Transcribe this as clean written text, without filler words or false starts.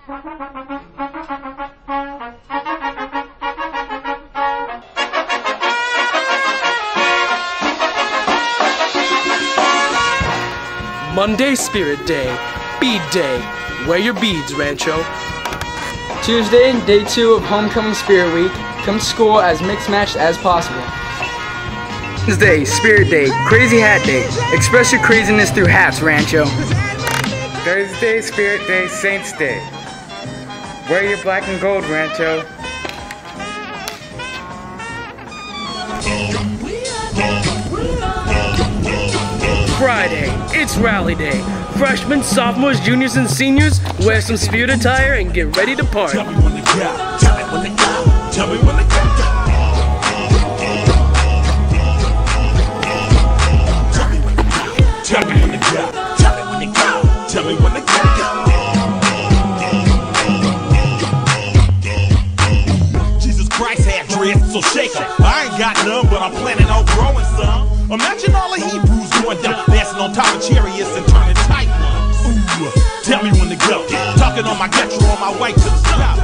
Monday, Spirit Day. Bead Day. Wear your beads, Rancho. Tuesday, day 2 of Homecoming Spirit Week. Come to school as mixed-matched as possible. Wednesday, Spirit Day, Crazy Hat Day. Express your craziness through hats, Rancho. Thursday, Spirit Day, Saints Day. Wear your black and gold, Rancho. Friday, it's Rally Day. Freshmen, sophomores, juniors, and seniors, wear some Spirit attire and get ready to party. Tell me when to go. Tell me when to go. Tell me when to go. Tell me when to go. Tell me when to go. Tell me when to go. Jesus Christ had dreads, so shake 'em. I ain't got none, but I'm planning on growing some. Imagine all the Hebrews going down, dancing on top of chariots and turning tight ones. Ooh, tell me when to go. Talking on my Getro on my way to the top.